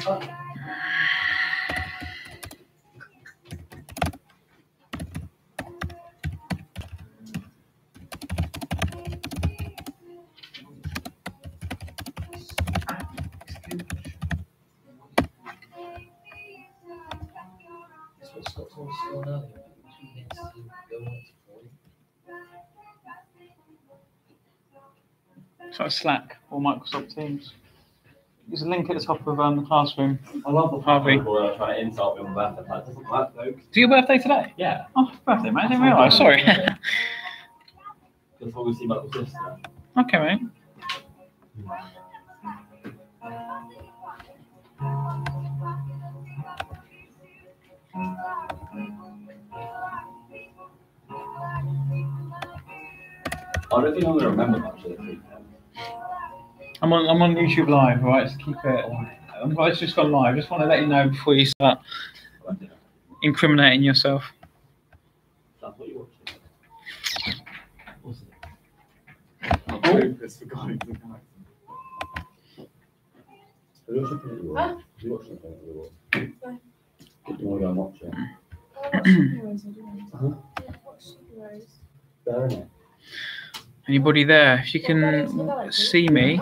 It's like Slack or Microsoft Teams. There's a link at the top of the classroom. I love the fact people are trying to insult me on my birthday. That doesn't work, though. Is your birthday today? Yeah. Oh, birthday, mate. I didn't realise. Sorry. Before we see my little sister. Okay, mate. I don't think I'm going to remember much of the weekend. I'm on YouTube Live, right? So keep it. It's just gone live. Just want to let you know before you start incriminating yourself. That's what you're watching. What's it? It's forgotten. Have you watched Infinity War? Have you watched Infinity War? No. Do you want to go and watch it? There, isn't it? Anybody there? If you can see me,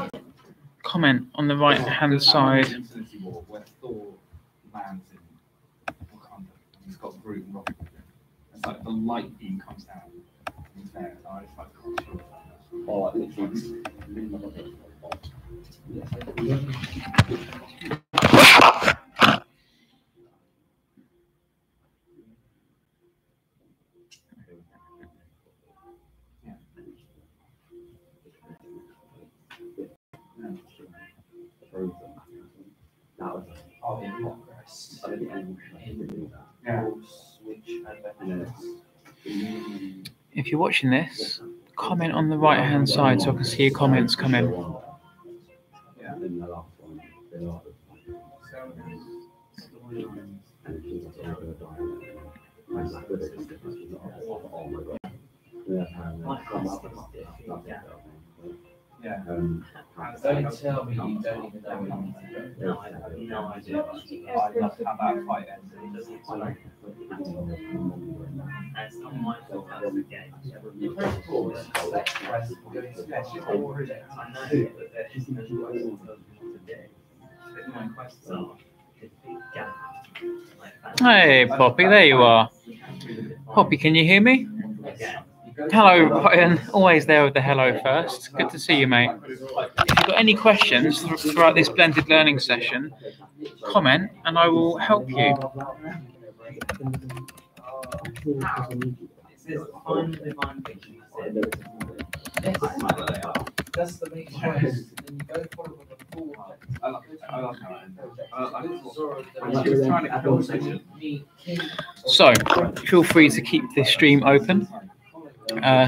comment on the right hand side. Infinity War, where Thor lands in Wakanda. He's got Groot and Rocket. It's like the light beam comes down. He's there. I just like cool. Oh, like literally. If you're watching this, comment on the right hand side so I can see your comments come in. Yeah. Don't tell me you don't even know anything. No, I have no idea. I love how that fight ended. It's not my fault that's the game. I know, but there's no question to do. My questions are defeat Ganon. Hey, Poppy, there you are. Poppy, can you hear me? Hello, Ryan. Always there with the hello first. Good to see you, mate. If you've got any questions throughout this blended learning session, comment and I will help you. That's the main choice. Then you go for it with a full heart. I love how it ended. So, feel free to keep this stream open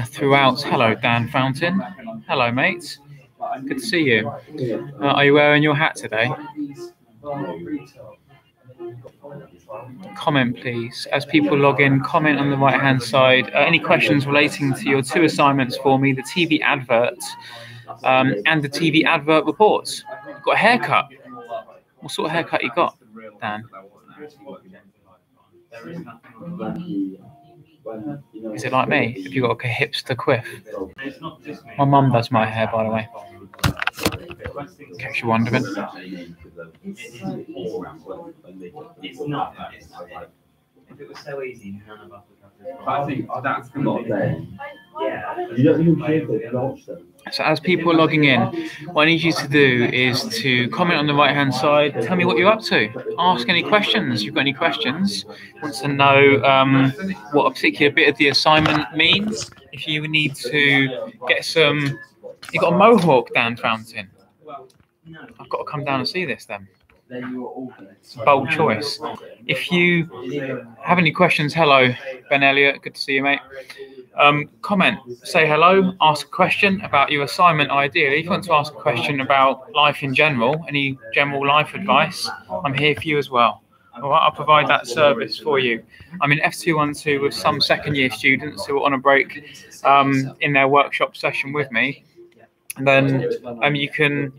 throughout. Hello, Dan Fountain. Hello, mates. Good to see you. Are you wearing your hat today? Comment, please. As people log in, comment on the right-hand side. Any questions relating to your two assignments for me, the TV advert and the TV advert reports. You've got a haircut. What sort of haircut you got, Dan? Is it like me? Have you got like a hipster quiff? My mum does my hair, by the way. In case you're wondering. It's not. If it was so easy, none of us would have this. But I think that's not there. Yeah. You don't even care if they watch them. So as people are logging in, what I need you to do is to comment on the right-hand side. Tell me what you're up to. Ask any questions. If you've got any questions, want to know what a particular bit of the assignment means. If you need to get some... You've got a mohawk, Dan Fountain. I've got to come down and see this then. It's a bold choice. If you have any questions, hello, Ben Elliott. Good to see you, mate. Comment, say hello, ask a question about your assignment ideally. If you want to ask a question about life in general, any general life advice, I'm here for you as well. All right, I'll provide that service for you. I'm in F212 with some second-year students who are on a break in their workshop session with me. And then you can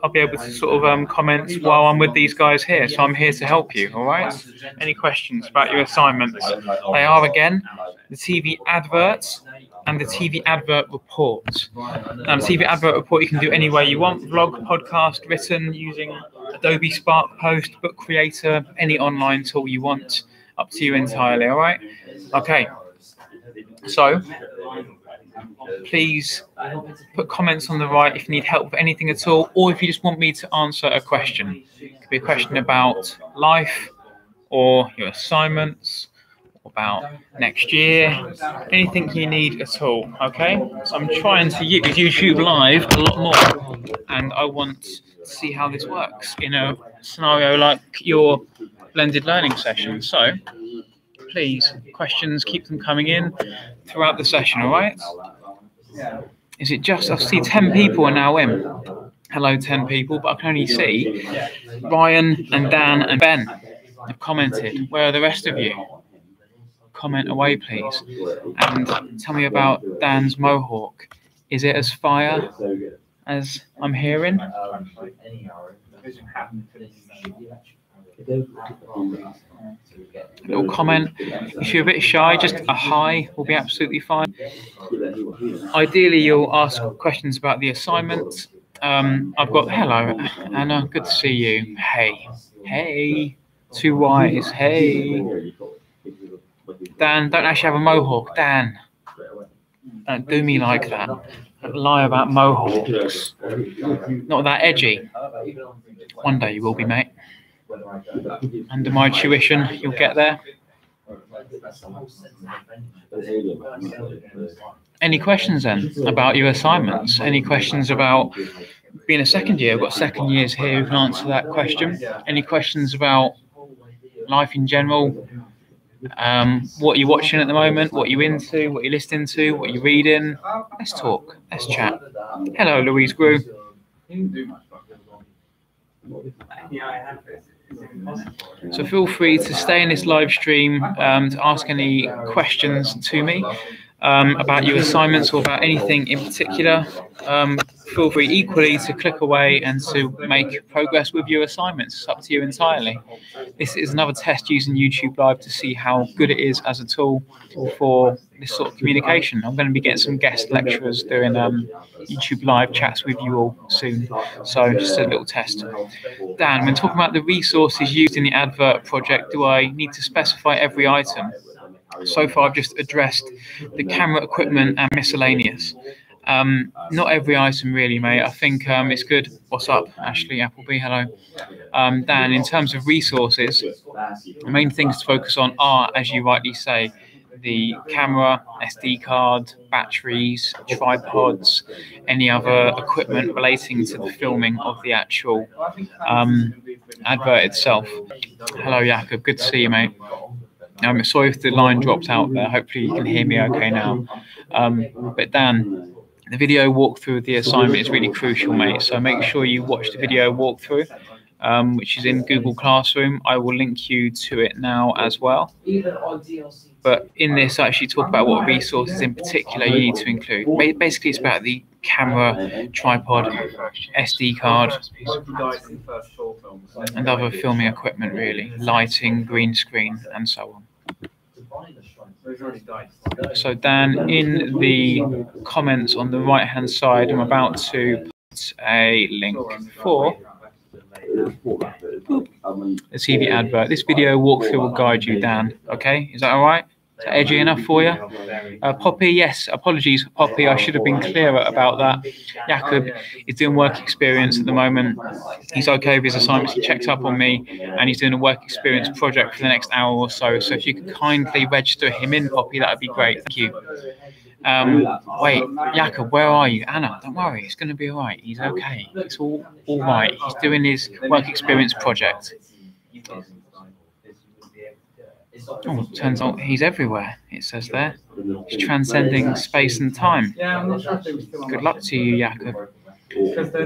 I'll be able to sort of comment while I'm with these guys here. So I'm here to help you, all right? Any questions about your assignments? They are, again, the TV adverts and the TV advert report. The TV advert report you can do any way you want: vlog, podcast, written, using Adobe Spark Post, Book Creator, any online tool you want. Up to you entirely, all right? Okay. So please put comments on the right if you need help with anything at all, or if you just want me to answer a question. It could be a question about life or your assignments, or about next year, anything you need at all, okay? So I'm trying to use YouTube Live a lot more, and I want to see how this works in a scenario like your blended learning session. So please, questions, keep them coming in throughout the session, all right? Is it just, I see 10 people are now in. Hello, 10 people, but I can only see Ryan and Dan and Ben have commented. Where are the rest of you? Comment away, please. And tell me about Dan's mohawk. Is it as fire as I'm hearing? A little comment. If you're a bit shy, just a hi will be absolutely fine. Ideally, you'll ask questions about the assignment. I've got, hello, Anna, good to see you. Hey, hey, 2 Y's, hey. Dan, don't actually have a mohawk. Dan, don't do me like that. Don't lie about mohawks. Not that edgy. One day you will be, mate. Under my tuition, you'll get there. Any questions then about your assignments? Any questions about being a second year? I've got second years here who can answer that question. Any questions about life in general? What you're watching at the moment, what you're into, what you're listening to, what you're reading? Let's talk. Let's chat. Hello, Louise Grew. So feel free to stay in this live stream to ask any questions to me about your assignments or about anything in particular. Feel free equally to click away and to make progress with your assignments. It's up to you entirely. This is another test using YouTube Live to see how good it is as a tool for this sort of communication. I'm going to be getting some guest lecturers doing YouTube Live chats with you all soon. So just a little test. Dan, when talking about the resources used in the advert project, do I need to specify every item? So far, I've just addressed the camera equipment and miscellaneous. Not every item really, mate. I think it's good. What's up, Ashley Appleby? Hello. Dan, in terms of resources, the main things to focus on are, as you rightly say, the camera, SD card, batteries, tripods, any other equipment relating to the filming of the actual advert itself. Hello, Jakob. Good to see you, mate. I'm sorry if the line dropped out there. Hopefully you can hear me okay now. But Dan, the video walkthrough of the assignment is really crucial, mate. So make sure you watch the video walkthrough, which is in Google Classroom. I will link you to it now as well. But in this, I actually talk about what resources in particular you need to include. Basically, it's about the camera, tripod, SD card, and other filming equipment, really. Lighting, green screen, and so on. So Dan, in the comments on the right-hand side, I'm about to put a link for the TV advert. This video walkthrough will guide you, Dan. Okay, is that all right? Is that edgy enough for you? Poppy, yes, apologies, Poppy. I should have been clearer about that. Jakob is doing work experience at the moment. He's okay with his assignments. He checked up on me, and he's doing a work experience project for the next hour or so. So if you could kindly register him in, Poppy, that would be great. Thank you. Wait, Jakob, where are you? Anna, don't worry, it's going to be all right. He's okay. It's all right. He's doing his work experience project. Oh, turns out he's everywhere, it says there. He's transcending space and time. Good luck to you, Jakob.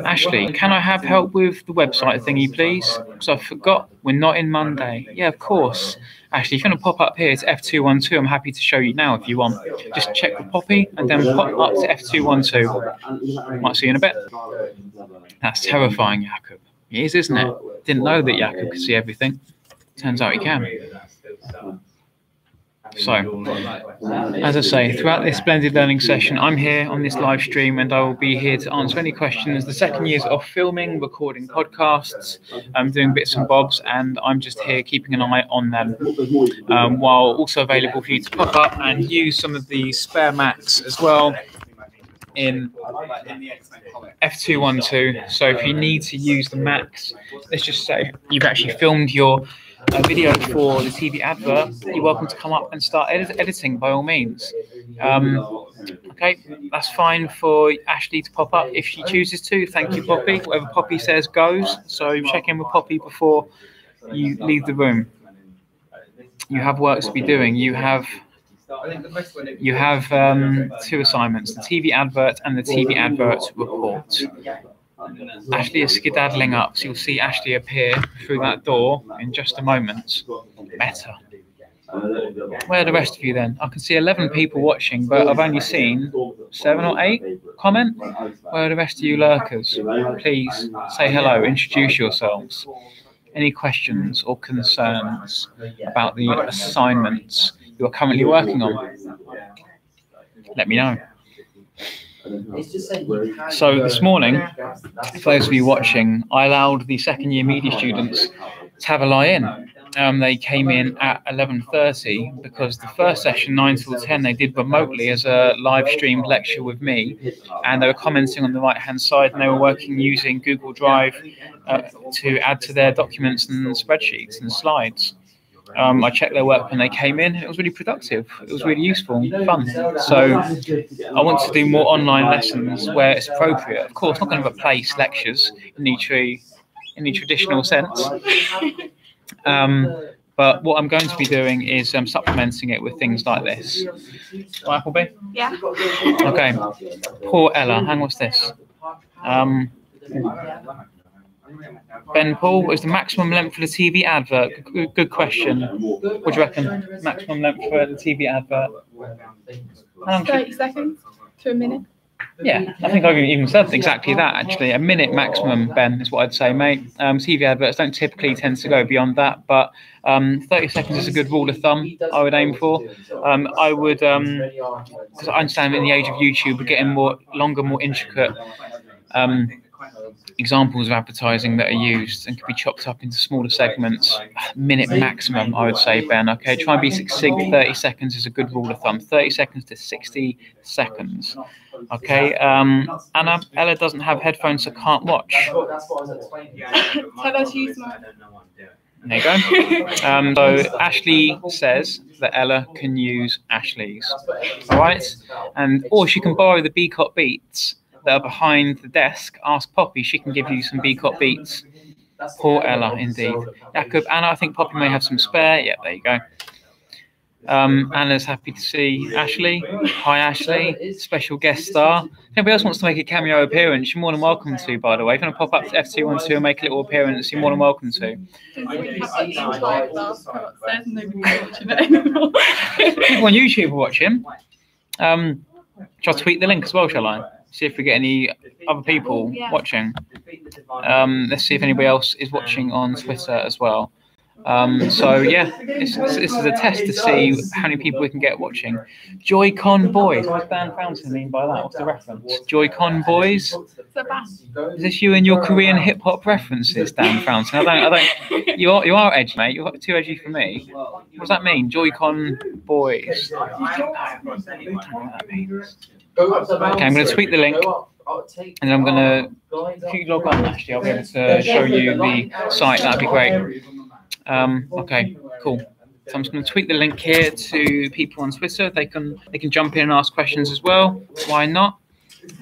Ashley, can I have help with the website thingy, please? Because I forgot we're not in Monday. Yeah, of course. Ashley, if you want to pop up here to F212, I'm happy to show you now if you want. Just check with Poppy and then pop up to F212. Might see you in a bit. That's terrifying, Jakob. It is, isn't it? Didn't know that Jakob could see everything. Turns out he can. So, as I say, throughout this blended learning session, I'm here on this live stream and I will be here to answer any questions. The second year's off filming, recording podcasts, doing bits and bobs, and I'm just here keeping an eye on them, while also available for you to pop up and use some of the spare Macs as well in F212. So if you need to use the Macs, let's just say you've actually filmed your video for the TV advert, you're welcome to come up and start editing by all means. Okay, that's fine for Ashley to pop up if she chooses to. Thank you, Poppy. Whatever Poppy says goes. So check in with Poppy before you leave the room. You have work to be doing. You have two assignments: the TV advert and the TV advert report. Ashley is skedaddling up, so you'll see Ashley appear through that door in just a moment. Better. Where are the rest of you then? I can see 11 people watching, but I've only seen 7 or 8 comment. Where are the rest of you lurkers? Please say hello, introduce yourselves. Any questions or concerns about the assignments you are currently working on? Let me know. So this morning, for those of you watching, I allowed the second year media students to have a lie-in. They came in at 11:30 because the first session, 9 till 10, they did remotely as a live streamed lecture with me, and they were commenting on the right-hand side, and they were working using Google Drive to add to their documents and spreadsheets and slides. I checked their work when they came in, and it was really productive. It was really useful and fun. So I want to do more online lessons where it's appropriate. Of course, not going to replace lectures in the traditional sense. But what I'm going to be doing is supplementing it with things like this. Right, Appleby? Yeah. Okay. Poor Ella. Hang on, what's this? Ben Paul, what is the maximum length for the TV advert? Good question. What do you reckon? Maximum length for the TV advert? 30 seconds to a minute. Yeah, I think I've even said exactly that, actually. A minute maximum, Ben, is what I'd say, mate. TV adverts don't typically tend to go beyond that, but 30 seconds is a good rule of thumb I would aim for. I would, because I understand in the age of YouTube, we're getting more longer, more intricate examples of advertising that are used and can be chopped up into smaller segments. Minute maximum, I would say, Ben. Okay, try and be succinct. 30 seconds is a good rule of thumb. 30 seconds to 60 seconds. Okay, Anna, Ella doesn't have headphones, so can't watch. Tell her to use mine. There you go. So Ashley says that Ella can use Ashley's. All right, or she can borrow the Beacot Beats that are behind the desk. Ask Poppy, she can give you some Beacot Beats. Poor Ella, indeed. Jakob, Anna, I think Poppy may have some spare. Yeah, there you go. Anna's happy to see Ashley. Hi, Ashley. Special guest star. If anybody else wants to make a cameo appearance, you're more than welcome to, by the way. If you want to pop up to F212 and make a little appearance, you're more than welcome to. People on YouTube are watching. Shall I tweet the link as well, shall I? See if we get any other people watching. Let's see if anybody else is watching on Twitter as well. So yeah, this is a test to see how many people we can get watching. Joy-Con Boys. What does Dan Fountain mean by that? What's the reference? Joy-Con Boys. Is this you and your Korean hip hop references, Dan Fountain? I don't. You are edgy, mate. You're too edgy for me. What does that mean? Joy-Con Boys. I don't know what that means. Okay, I'm going to tweet the link, and I'm going to, if you log on, actually, I'll be able to show you the site. That'd be great. Okay, cool. So I'm just going to tweet the link here to people on Twitter. They can jump in and ask questions as well. Why not?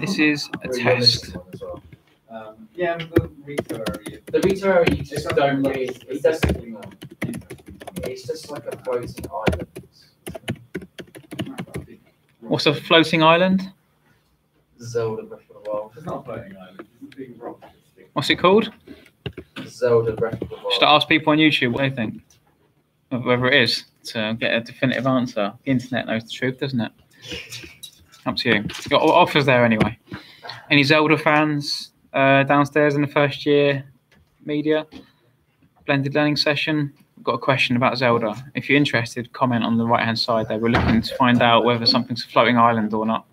This is a test. Yeah, the retail area. The retail area, you just don't really. It doesn't. It's just like a floating island. What's a floating island? Zelda Breath of the Wild. It's not a floating island. What's it called? Zelda Breath of the Wild. Should I ask people on YouTube what they think? Of whether it is, to get a definitive answer. The internet knows the truth, doesn't it? Up to you. You've got offers there anyway. Any Zelda fans downstairs in the first year media? Blended learning session? I've got a question about Zelda. If you're interested, comment on the right-hand side there. We're looking to find out whether something's a floating island or not.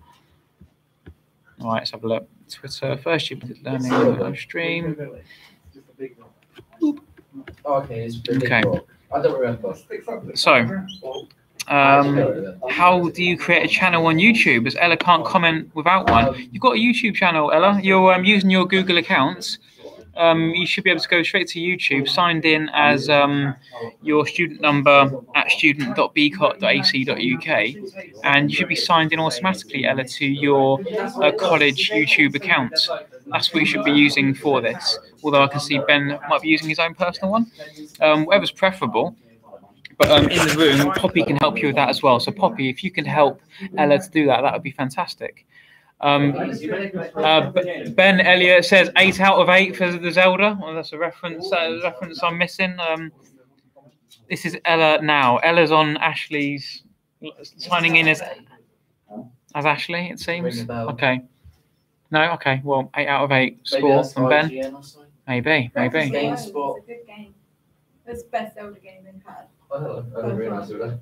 All right, let's have a look. Twitter, first year blended learning live stream. Oh, okay, it's the big Okay. rock. I don't remember. So, how do you create a channel on YouTube? As Ella can't comment without one. You've got a YouTube channel, Ella. You're using your Google accounts. You should be able to go straight to YouTube, signed in as your student number at student.bcot.ac.uk, and you should be signed in automatically, Ella, to your college YouTube account. That's what you should be using for this. Although I can see Ben might be using his own personal one. Whatever's preferable. But in the room, Poppy can help you with that as well. So Poppy, if you can help Ella to do that, that would be fantastic. Ben Elliott says 8 out of 8 for the Zelda. Well, that's a reference I'm missing. This is Ella now. Ella's on Ashley's, signing in as Ashley, it seems. Okay. No, okay. Well, 8 out of 8 score from Ben. Maybe. It's a good game. It's the best Zelda game they've had. I don't realise that.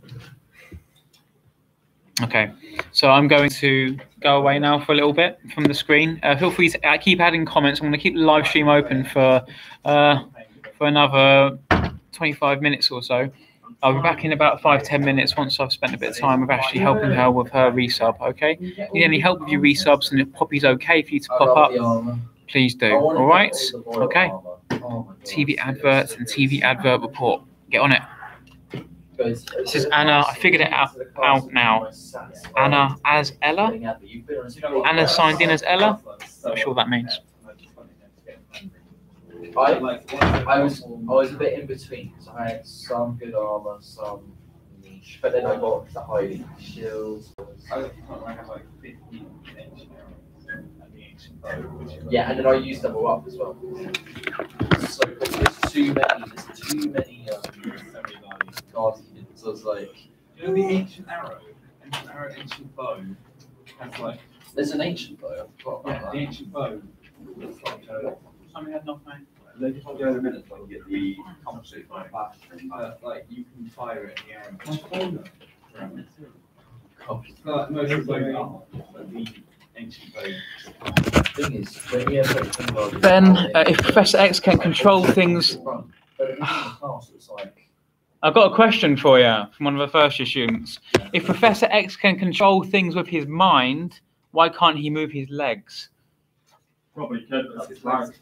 Okay, so I'm going to go away now for a little bit from the screen. Feel free to keep adding comments. I'm going to keep the live stream open for another 25 minutes or so. I'll be back in about 5-10 minutes once I've spent a bit of time with Ashley helping her with her resub, okay? Need any help with your resubs, and if Poppy's okay for you to pop up, please do, all right? Okay, TV adverts and TV advert report. Get on it. This is Anna. I figured it out now. Anna as Ella. Anna signed in as Ella. Not sure what that means. I was a bit in between because I had some good armor, some niche, but then I got the hiding shields. Yeah, and then I used them all up as well. So there's too many guardians. So I was like, You know the ancient arrow? Ancient bow has like. there's an ancient bow. Yeah, the ancient bow. Looks like They just want to go in a minute so I can get the compensate for flash. like you can fire it in the arrow. Gosh. Like most of the ancient bow. Thing is, when you have like, things like Ben, if Professor X can control things, I've got a question for you from one of the first year students. If Professor X can control things with his mind, why can't he move his legs? Probably could, but it's like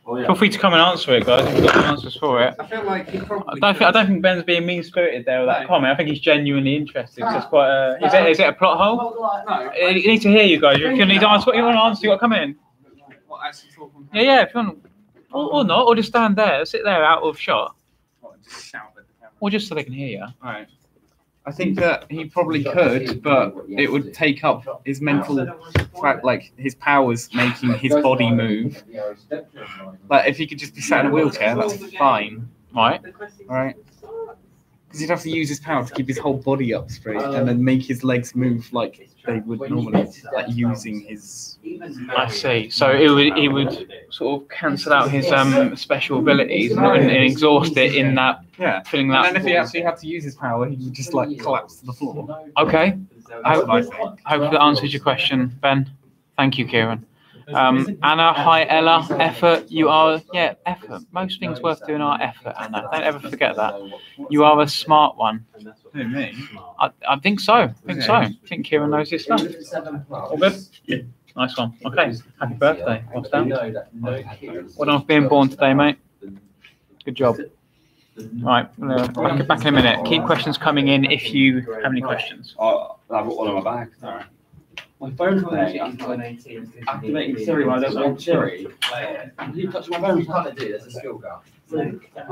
Feel free to come and answer it, guys. If you've got the answers for it. I feel like he probably. I don't think Ben's being mean-spirited there with that comment. I think he's genuinely interested. So it's quite a, is it a plot hole? No. I need to hear you guys. If you need to answer what you want to answer, you got to come in. What, actually talk on Yeah. If you want, or not, or just stand there, sit there out of shot, What, just shout at the camera. or just so they can hear you. Right. I think that he probably could, but it would take up his mental, like his powers making his body move. Like if he could just be sat in a wheelchair, that's fine, Right. right? Because he'd have to use his power to keep his whole body up straight and then make his legs move like they would normally, like using his. I see. So it would sort of cancel out his special abilities and exhaust it in that Yeah. filling And that. then if he actually had to use his power, he would just like collapse to the floor. Okay. That's what I think. Hopefully that answers your question, Ben. Thank you, Kieran. Anna, hi Ella. Effort. You are, effort. Most things worth doing are effort, Anna. Don't ever forget that. You are a smart one. Who, me? I think so. I think Kieran knows his stuff. All good? Yeah. Nice one. Okay. Happy birthday. What's that? Well done for being born today, mate. Good job. Right. Back in a minute. Keep questions coming in if you have any questions. Oh, I've got one on my bag. Alright. My phone's playing. Activating Siri when I don't want Siri. You touch my phone. You can't do. There's a skill gap. I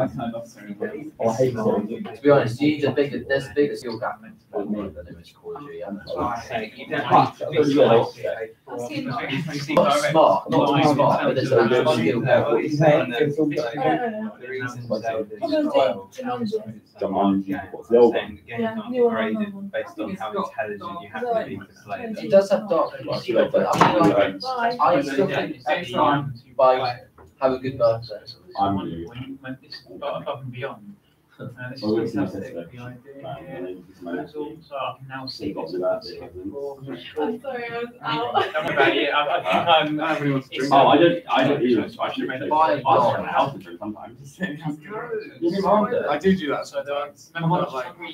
turned off Sony. Oh, I hate Sony. To be honest, you need there's a bigger skill gap for me than there is Call of Duty. You don't But, need to I've be got to go. Not smart, not too smart, but there's a big skill gap. The reason Zelda is Jumanji, what's the old one? saying the game's not graded based on how intelligent you have to be to play It them. does have dark spots, but I mean, like, I still think at time by have a good birthday. I'm when you went this above and beyond. This Well, is we can fantastic. test The idea it. here. That's all. So I can now see Got this. to that. I'm sorry, I was out. Don't worry about it. I think I'm. Nobody wants to drink. Oh, I don't even. I should make Buy I don't know how to drink sometimes. I do that. So there are remember like 3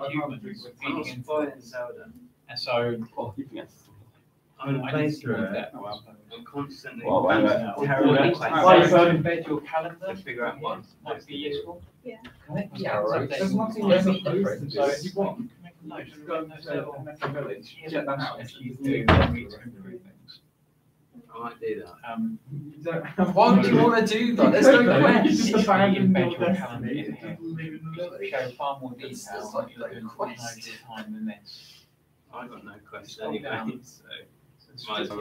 humans were feeding into Zelda, and so Oh, keeping it. I'm I playing need to through do it. that. I'm constantly Well, why bouncing not? out terrible Why questions don't you embed your calendar? to figure out what Might be useful. Yeah, right. There's nothing There's else nothing different. So So you want. make a note. Just go to the village. Get that out if you do, then we can improve things. I might do that. You don't have. Why would you want to do that? There's no You quest. just If you abandon embed your your calendar in destiny. here, show far more detail It's on like your a doing quest. time than this. I've got no question Scroll anyway, down. so.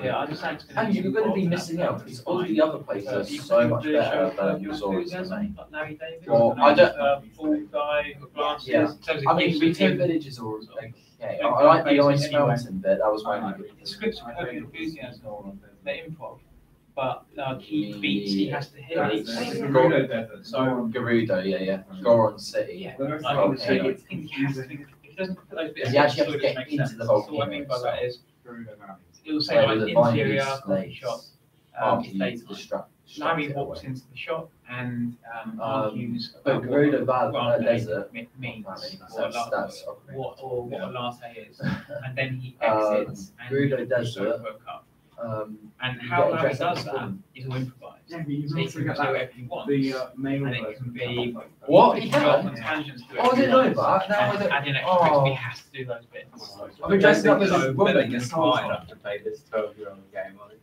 Yeah, I just think it's And you're going to be missing out because all the other places are so much better than Resorts for me. Larry David. Well, I don't- Full guy with glasses. Yeah. Tells you I mean, things Retail with him. Villages are okay. I like the Ice Mountain bit, that was my only The scripts are very enthusiasm. They're improv, but key beats he has to hit. Gerudo Desert. So Gerudo, yeah. Goron City. yeah, The rest I of think it so. is- I think he has to. If he doesn't put those bits, You actually have to it get makes into sense. the So what I mean by volcano that is, Gerudo Valley. it will say Where like the interior bindings coffee slates shop. after It's you daytime. distract. Larry walks into the shop and argues But about Gerudo what Valley, Desert, means, that's what a latte is, and then he Um, exits and Gerudo pulls Desert, over a cup. you And how get Larry dressed up does as that woman. is all improvised. Yeah, but you So can he also can get do that. whatever he wants, The male and it version. can be What? he He can go can? off on tangents to Oh, I didn't know that. Now I and don't. add in extra bits, but he has to do those bits. I've been dressing up as a woman Then this it's whole fine time. to play this 12-year-old game on it.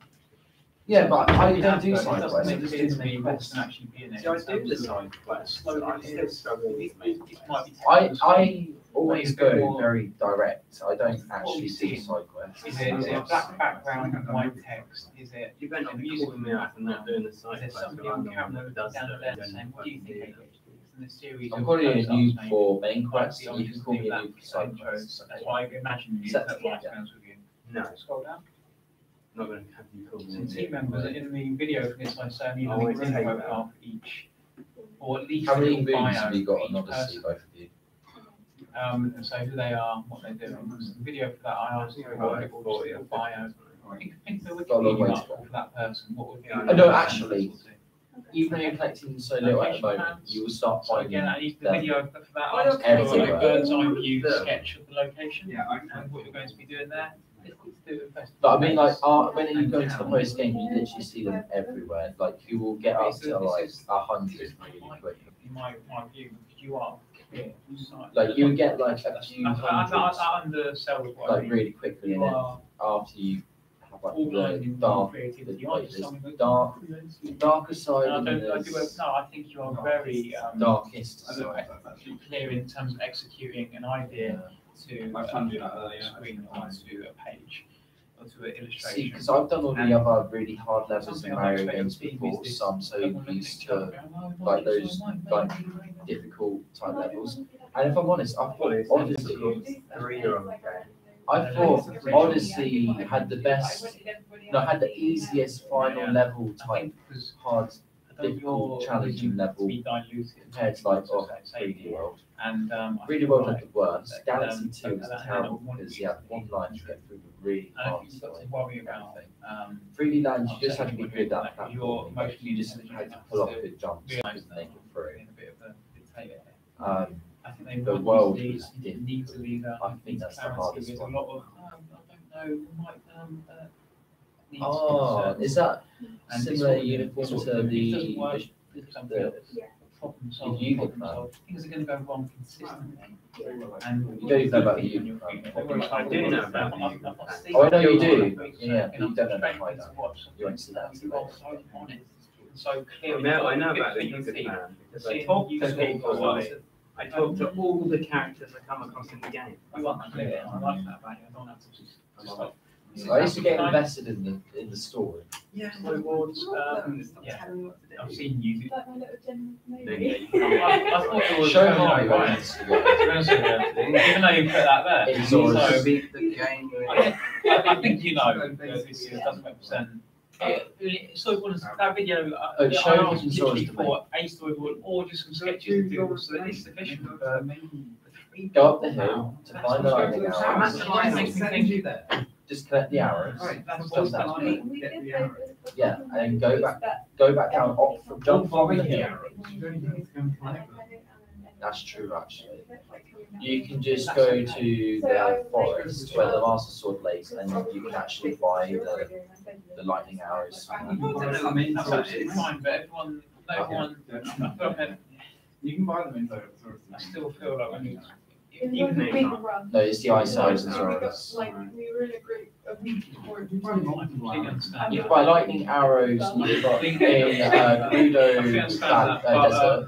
Yeah, but I don't do It side doesn't quests. make I just it do to the me main what quests. can actually be in it. See, I do the side quests. Slowly, I'm still struggling it with main might be I technical. always go very direct. I don't actually do side quests. Is it a black background, white text? Is it You better not a be music calling me out for not doing the Is side there quests. something I'm on the one camera that does down them, there don't saying, know what do you think what ADHD is? And the series I'm of probably a close-ups noob maybe for main might quests. be You on can just call me do a that noob for side intros. quests. That's why I imagine you Set- that life goes with you. No, Scroll down. not going to have you call me. Some team members in the video for this, I certainly Oh, need it's an info take card for each, or at least How a many little moves bio have you got for on each Odyssey, person. both of you? And so who they are, what they're doing. So the video for that, I asked for a little bio. Think the Got a long way to Wikipedia go. for that person, what would be? I know, actually, Even though you're collecting so little at the moment, you will start So finding again, I need the them video for that. Oh, I asked for everywhere. a bird's eye view sketch of the location Yeah, I and what you're going to be doing there. Difficult to do with festival But I mean, like, days. when you go to the post game, you literally see them everywhere. Like, you will get up to like 100 really quick. In my view, because you are clear. Like, you would get like a few I hundreds, undersell what I like mean. really quickly, and You then are after you have like organised the in dark, creativity. You like, aren't just this someone who- darker side, No, and I then don't, I do, there's no, I think you are very darkest I don't know side. if that's actually. clear in terms of executing an idea to I've done that earlier. screen or to a page or to an See, illustration. because I've done all the other really hard levels in Something I'm Mario expecting games to see before, is this- some so Everyone looking used at each other to going, "Oh, like no, those, no, no, like, no, no, no." difficult type levels. And if I'm honest, I thought Odyssey, 3-year-old game. I thought Odyssey had the best, no, had the easiest final level I type think because hard I don't difficult, your challenging reason level to be diluted compared to like so say 3D World. And I 3D feel World like had the worst. that, Galaxy 2 so was that terrible one because you had one line to get through the really I don't hard think you've got story. to worry about 3D Land, you just had to be Obviously, good at like, you're platforming. emotionally You just had to pull off good jumps to realise make it through. in a bit of a dictator. Um, I think they The want world you was to difficult. need to leave that. I think that's the clarity. hardest There's one. a lot of, I don't know, we might, need to Oh, concern. is that And similar this uniform sort to of- if it the doesn't work, it's something the- that's problem solving, you problem can solving. Things are going to go wrong consistently. And You don't even know about the you. uniform. I do know about the I've not seen Oh, I know you it. do. I'm Yeah, expecting you don't know to that either. watch You won't see that something until that's so honest. so clear. I know about the user plan because I talk to people. I talk to all the characters I come across in the game. I want clear. I like that about you. I don't have to just like. So I used to get invested in the story. Yeah, storyboards. Yeah, I've seen you. Like my little gem Then maybe. I thought it was Show me how right. you want to Even though you put that there. It's So, always- the game. I think you know that this doesn't represent. Storyboard, that video. Oh, show I me asked some literally stories to for a storyboard or just some sketches to do, so that is sufficient. Go up the hill to find the lightning arrows. Disconnect the arrows. That's Jump down. We did those. Yeah, and then go back down, jump from the hill. That's true, actually. You can just go to the forest where the Master Sword lays, and you can actually buy the lightning arrows. That's absolutely fine, but everyone, no one, You can buy them in the I still feel like we need. It was a big run. No, it's the ice arrows and We got, arrows. like, we were in a group of before. You can buy lightning arrows in Grudo Desert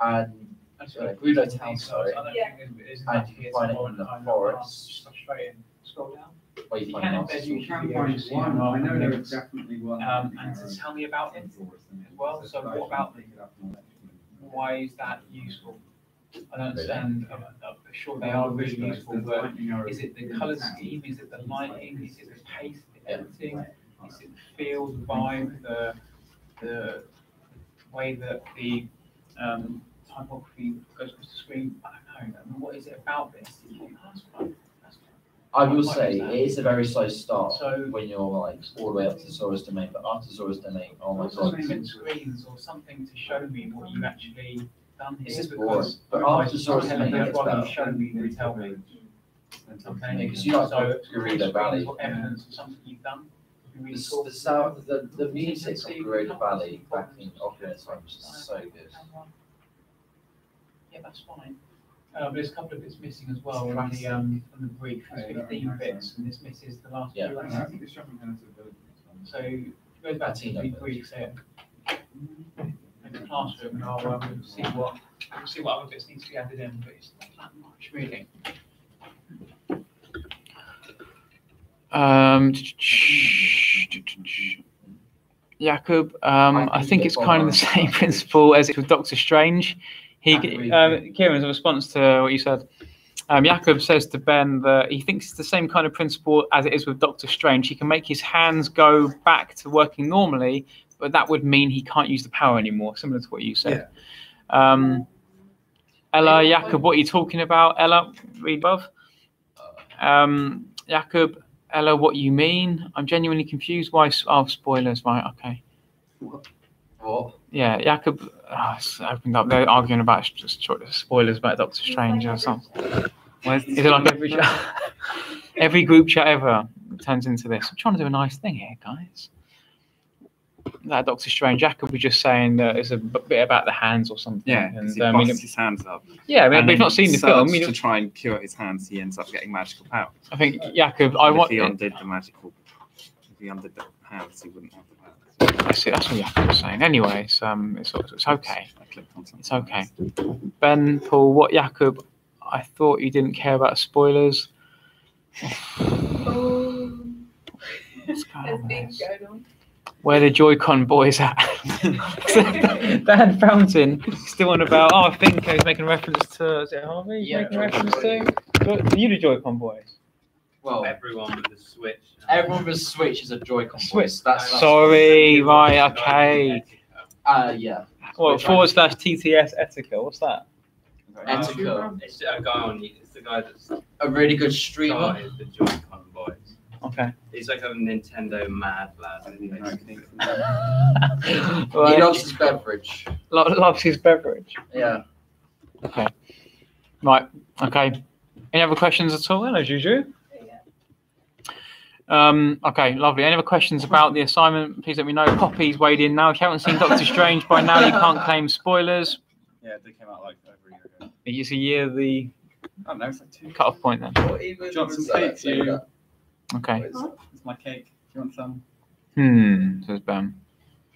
and Grudo Town, sorry. And you can find it in the forest. Scroll down. Where you You find can the embed Master you Sword. can find one. I know there is definitely one. and to tell me about it as well. So what about why is that useful? I don't understand. I'm sure they are really useful, but is it the colour scheme? Is it the lighting? Is it the pace, the editing? Is it the feel, the vibe, the way that the typography goes across the screen? I don't know. I mean, what is it about this? That's fine. I will say it is a very slow start So- when you're like all the way up to Saurus Domain, but after Saurus Domain, oh my god. Print screens or something to show me what you've actually done here. It's just because boring. But otherwise after it's not Saurus telling Domain, me it's what better. you show me and tell me. Okay, Because you like so Gerudo Valley. what evidence of something you've done would be really The, cool. the sound, the music of Gerudo Valley back in Ocarina of Time was just so good. Yeah, that's fine. But there's a couple of bits missing as well from the brief. There's 15 bits, and this misses the last Yeah. few. I think the shopping centre village. So it goes back to the brief there. In the classroom, and I'll see what other bits need to be added in, but it's not that much really. Jakob, I think it's kind of the same principle as it with Doctor Strange. Kieran's response to what you said. Jakob says to Ben that he thinks it's the same kind of principle as it is with Doctor Strange. He can make his hands go back to working normally, but that would mean he can't use the power anymore, similar to what you said. Ella, Jakob, what are you talking about? Ella, read above. Jakob, Ella, what you mean? I'm genuinely confused. Why? Oh, spoilers, right? Okay. What? Yeah, Jakob it's opened up. They're arguing about spoilers about Doctor Strange or something. Is it like every group chat ever turns into this? I'm trying to do a nice thing here, guys. That Doctor Strange, Jakob was just saying that it's a bit about the hands or something. Yeah, because he and, busts his hands up. yeah, but And we've then not seen the film. to try and cure his hands, he ends up getting magical powers. I think Jakob, And if he undid the magical, if he undid the hands, he wouldn't have the powers. I see, that's what Jakob was saying. Anyway, it's okay. I clicked on something. It's okay. Ben, Paul, what Jakob? I thought you didn't care about spoilers. Oh, What's going there's on things with this? going on. Where the Joy-Con boys at? Dan Fountain still on about. Oh, I think he's making a reference to. Is it Harvey? He's Yeah, making a reference to you, the Joy-Con boys. Well, Everyone with the Switch. everyone with Switch is a Joy-Con voice. That's Sorry, right, okay. Yeah. Well, / TTS Etika. What's that? Etika. It's a guy on. It's the guy that's A really good streamer. started the Joy-Con boys. Okay. He's like a Nintendo mad lad. He Right. loves his beverage. Loves his beverage. Yeah. Okay. Right. Okay. Any other questions at all? Hello, Juju. Okay, lovely. Any other questions about the assignment? Please let me know. Poppy's weighed in now. If you haven't seen Doctor Strange by now, you can't claim spoilers. Yeah, they came out like over a year ago. It's a year the I don't know, it's like 2. cut-off point then. Johnson cake, you. Okay. It's my cake. Do you want some? Says Ben.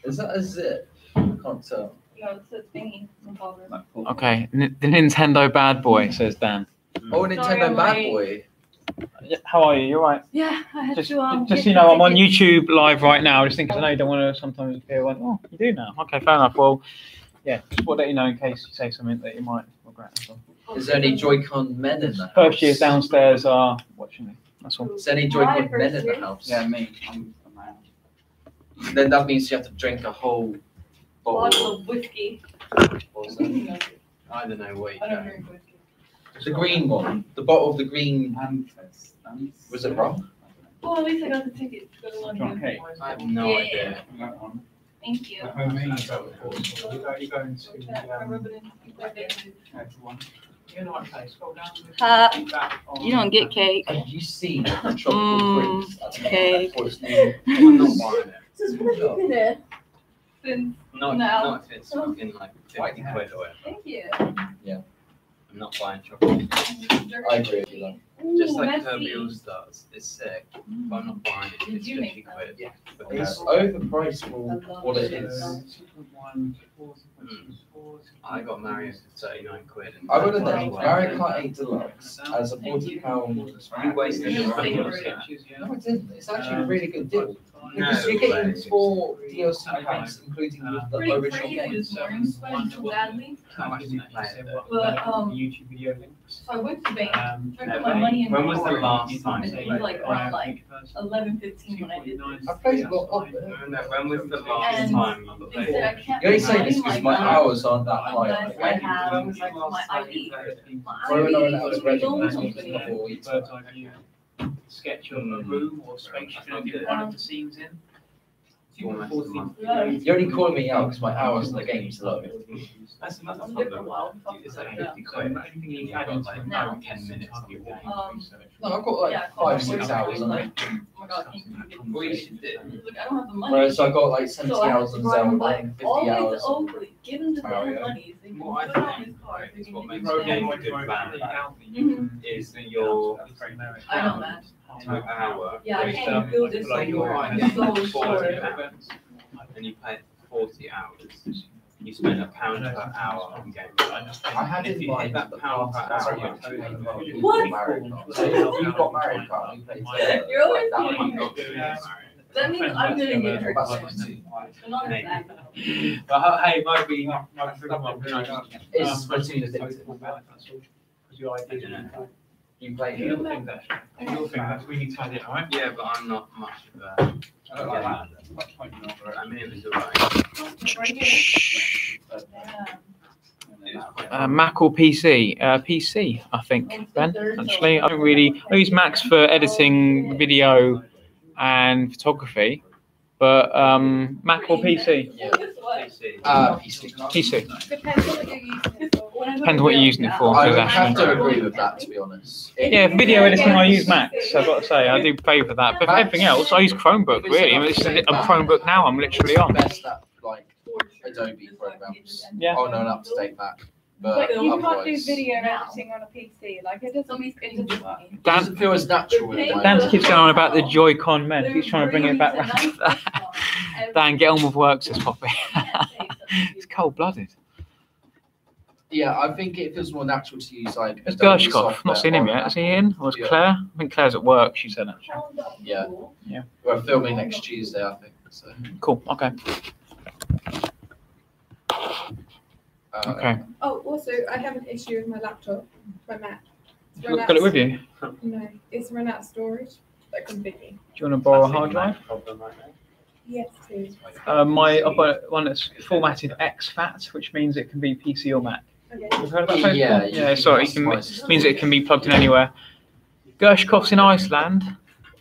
Is that a zip? Can't tell. No, it's a thingy. No bother. Okay, the Nintendo bad boy, says Dan. Oh, Sorry, Nintendo I'm bad late. boy. How are you? You all right? Yeah, I had Just to. so get you know, I'm on tickets. YouTube live right now. Just think, 'cause I know you don't want to sometimes feel like, oh, you do now. Okay, fair enough. Well, yeah, just want to let you know in case you say something that you might regret. That's all. Is there any Joy-Con men in the house? First years downstairs are watching me. That's all. Is there any Joy-Con men in the house? Yeah, me. I'm a man. Then that means you have to drink a whole Bottle bottle of whiskey. or something. I don't know where you I don't go. drink whiskey. The green one. The bottle of the green. And Was it wrong? Well, at least I got the ticket to go to Do you want London. cake? I have no Yeah. idea. Thank you. You go into I rub it in. You play David. you're in the right place. Scroll down. You don't get cake. Have you seen tropical fruits? cake. I'm not buying it. Since when have you been there? Since. Not, No. not if it's fucking like 50 quid or whatever. Thank you. I'm not buying chocolate. I agree with you. Though. Just like Messy. Kirby All Stars, it's sick, but I'm not buying it. It's You 50 make quid. Yeah. But It's overpriced for what it is. I got Mario for 39 quid. And I would have done Mario Kart 8 Deluxe as a £40. You wasted your money on it. No, it didn't. It's actually a really good deal. No Because you're getting way. 4 DLC packs, including with the Pretty original crazy game. this morning, sweating so badly. How much did you play it? But, YouTube video links. So I went to bank, tried to put Never. my money in. When was the before. last time you It was played like it? around like 11:15 when I did this. I played a lot of it. No, when was the last And time you They played said I it? can't You only put say money this in because my my bank hours aren't that high. unless I have my ID. My Why would I ID allow is to my loan recognise company. before we Bird's eye view sketch of a room or space you're going to do one of the scenes in. Almost a month. You're only calling me out because my hours in the game's low. That's another I'm different problem. while. It's like 50 quid. Anything You you add got into like it now. 10 minutes of your day. No, I've got like Yeah, 5-6 hours on it. Oh my god, can you get What you should do. Look, I don't have the money. Whereas I got like 70 So I have hours to on drive him Zelda, like 50 all the way hours to on Oakley, give him the Mario. money, so he can What put it I on his car, so he think is can what give makes me the game the a good value Mhm. is that your I know that. hour Yeah, I goes can't up do this like anymore. your I'm so 40 short. hours, and you play it for 40 hours. You spend £1 per hour on games. I had If in you hit mind that the pound per past- hour, What? Mario Kart. So if you've got Mario Kart, you play Zelda, You're always like that kidding. one. That means I'm gonna get hurt. About soon. 62. But not exactly. But hey, might be. Is Splatoon addictive? You play it? Little things actually. Little things that's really tied in, alright? Yeah, but I'm not much of a. I mean, it was alright. Right here. Mac or PC? PC, I think, Ben. Actually, I don't really. I use Macs for editing video and photography, but Mac or PC? Yeah. PC. PC. PC. Depends on what you're using it for. Depends what you're using it for. I Says would have Ashley. to agree with that, to be honest. Yeah, video editing I use Macs. I've got to say, I do favour that. But for everything else, I use Chromebook. Really, I mean, this is a Chromebook now. I'm literally on. Best at like Adobe programs. Yeah. Oh no, an up-to-date Mac. But But You can't do otherwise, video editing on a PC. Like it doesn't. It doesn't work. it Dan, doesn't feel as natural with my Dan keeps going on about the Joy-Con men. He's trying to bring it back round to that. Dan, get on with work, says Poppy. It's cold-blooded. Yeah, I think it feels more natural to use like. It's Adobe Gershkov. software Not seen him on yet. Mac. Is he in? Or is Yeah. Claire? I think Claire's at work, she said, actually. Yeah. Yeah. We're filming next Tuesday, I think. So. Cool. Okay. Okay. Oh, also, I have an issue with my laptop, my Mac. It's run You've out- got it with you? No, it's run out of storage, like completely. Do you want to borrow a hard drive? Yes, please. I've got one that's formatted exFAT, which means it can be PC or Mac. Okay. You've heard of that phrase Yeah, before? you Yeah, sorry, it customise it. means it can be plugged in anywhere. Gershkov's in Iceland.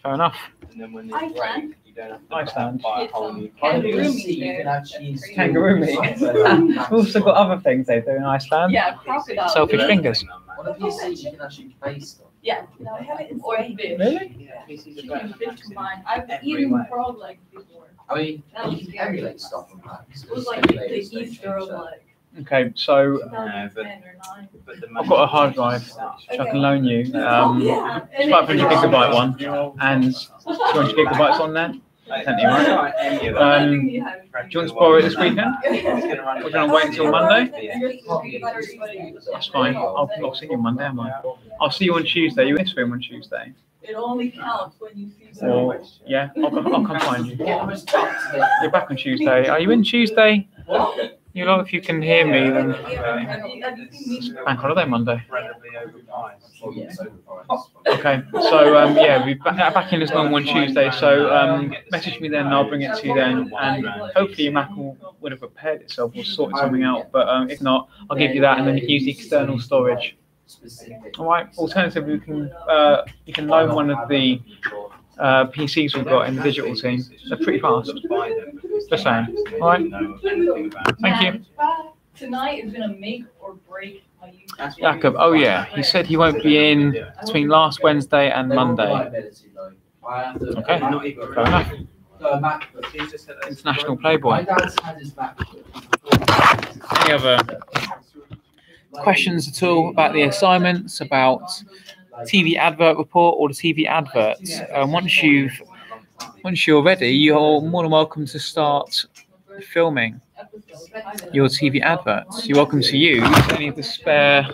Fair enough. And then when they Iceland? break, you don't have to Iceland. buy a whole new On Kangaroo PC, meat you there. can actually use Kangaroo meat. We've also got other things they do in Iceland. Yeah, crocodile. Selfish fingers. On a PC, you can actually play stuff. Yeah. No, I have it in Or Spain. fish. Really? Chicken fish combined. I've Every eaten way. frog legs before. I mean, That was you can scary. emulate stuff on Macs. It was like the Easter of like Okay, so 2010 or 9. But the I've got a hard drive which I can loan you. Oh, yeah. It's 500 gigabyte one, and 200 gigabytes on there. Plenty, right? Do you want to borrow it this weekend? Or do you want to wait until Monday? That's fine. I'll not see you Monday, am I? I'll see you on Tuesday. You in this room on Tuesday? It only counts when you see Or, yeah, I'll come find you. You're back on Tuesday. Are you in Tuesday? You know, if you can hear me, then it's bank holiday Monday. Okay, so yeah, we're back in as normal on Tuesday. So message me then, and I'll bring it to you then. And hopefully your Mac would have prepared itself or sorted something out. But if not, I'll give you that, and then you can use the external storage. All right. Alternatively, you can loan one of the PCs we've got in the digital team. They're pretty fast. Just saying. All right. Thank you. Tonight is gonna make or break my YouTube. Jacob. Oh yeah. He said he won't be in between last Wednesday and Monday. Okay. Fair enough. International Playboy. Any other questions at all about the assignments, about TV advert report or the TV adverts? Once you're ready, you're more than welcome to start filming your TV adverts. You're welcome to use any of the spare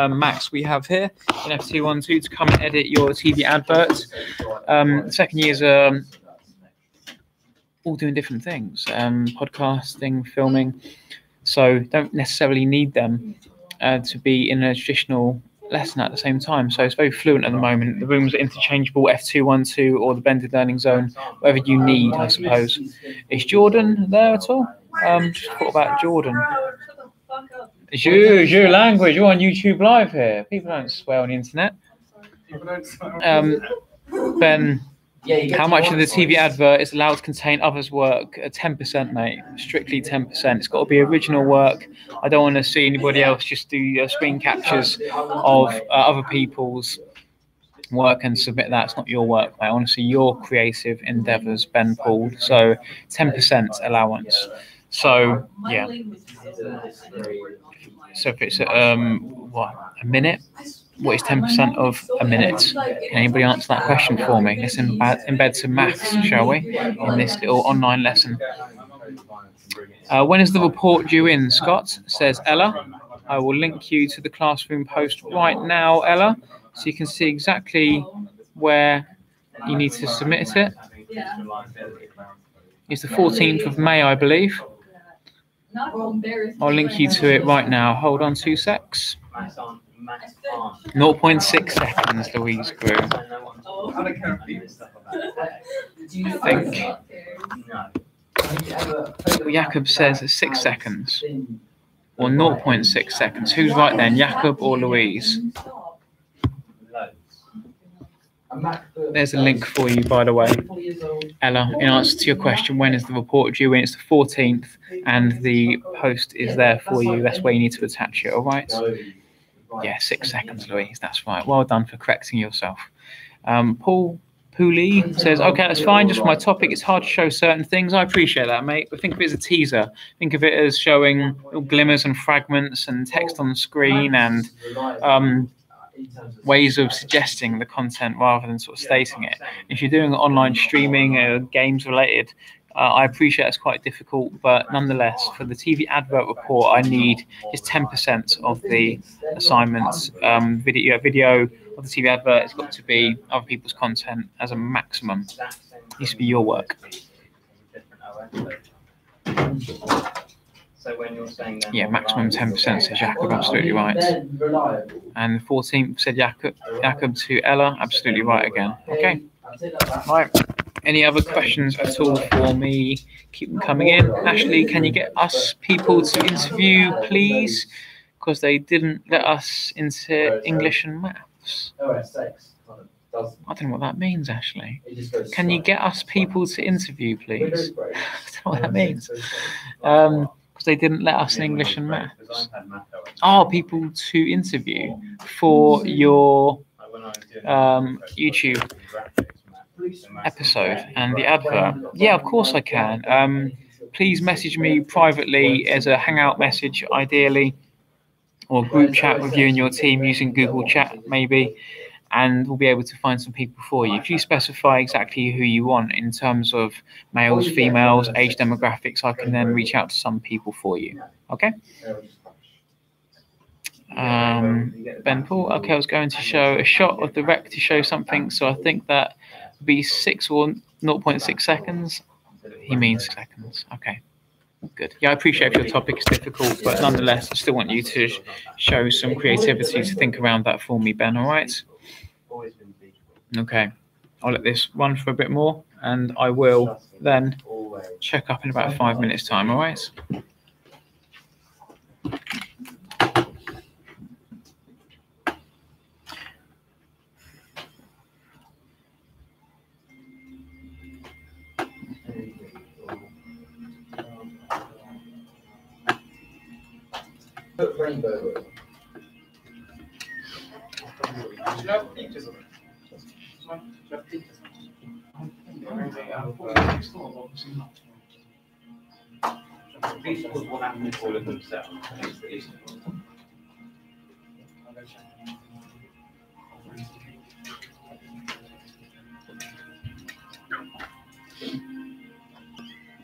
Macs we have here in F212 to come and edit your TV adverts. The second years are all doing different things, podcasting, filming, so don't necessarily need them to be in a traditional lesson at the same time. So it's very fluent at the moment. The rooms are interchangeable, F212 or the blended learning zone, whatever you need, I suppose. Is Jordan there at all? Just thought about Jordan. It's your language. You're on YouTube Live here. People don't swear on the internet. Ben, how much of the TV advert is allowed to contain others' work? 10%, mate. Strictly 10%. It's got to be original work. I don't want to see anybody else just do screen captures of other people's work and submit that. It's not your work, mate. I want to see your creative endeavours, Ben Paul. So 10% allowance. So yeah. So if it's a minute? What is 10% of a minute? Can anybody answer that question for me? Let's embed some maths, shall we, in this little online lesson. When is the report due in, Scott? Says Ella. I will link you to the classroom post right now, Ella, so you can see exactly where you need to submit it. It's the 14th of May, I believe. I'll link you to it right now. Hold on 2 secs. 0.6 seconds, Louise grew. I think Jakob says 6 seconds or 0.6 seconds. Who's right then, Jakob or Louise? There's a link for you, by the way. Ella, in answer to your question, when is the report due in? It's the 14th, and the post is there for you. That's where you need to attach it, all right? Yeah, 6 seconds, Louise. That's right. Well done for correcting yourself. Paul Pooley says, okay, that's fine. Just for my topic, it's hard to show certain things. I appreciate that, mate. But think of it as a teaser. Think of it as showing little glimmers and fragments and text on the screen and ways of suggesting the content rather than sort of stating it. If you're doing online streaming, games related, I appreciate it's quite difficult, but nonetheless, for the TV advert report, I need just 10% of the assignments. Video of the TV advert has got to be other people's content as a maximum. It needs to be your work. So when you're saying that, yeah, maximum 10%, says Jakob, absolutely right. And the 14th said Jakob to Ella, absolutely right again. Okay, right. Any other questions at all for me? Keep them coming in. Ashley, can you get us people to interview, please? Because they didn't let us into English and maths. I don't know what that means, Ashley. Can you get us people to interview, please? I don't know what that means. Because they didn't let us in English and maths. Oh, people to interview for your YouTube episode and the advert. Yeah, of course I can. Please message me privately as a hangout message, ideally, or group chat with you and your team using Google Chat, maybe. and we'll be able to find some people for you. If you specify exactly who you want in terms of males, females, age demographics, I can then reach out to some people for you. Okay? Ben Paul, okay, I was going to show a shot of the rec to show something, so I think that would be 6 or 0.6 seconds. He means seconds. Okay. Good. Yeah, I appreciate if your topic is difficult, but nonetheless, I still want you to show some creativity to think around that for me, Ben, all right? Okay. I'll let this run for a bit more, and I will then check up in about 5 minutes' time, all right? Put rainbow. These people will have to call it themselves.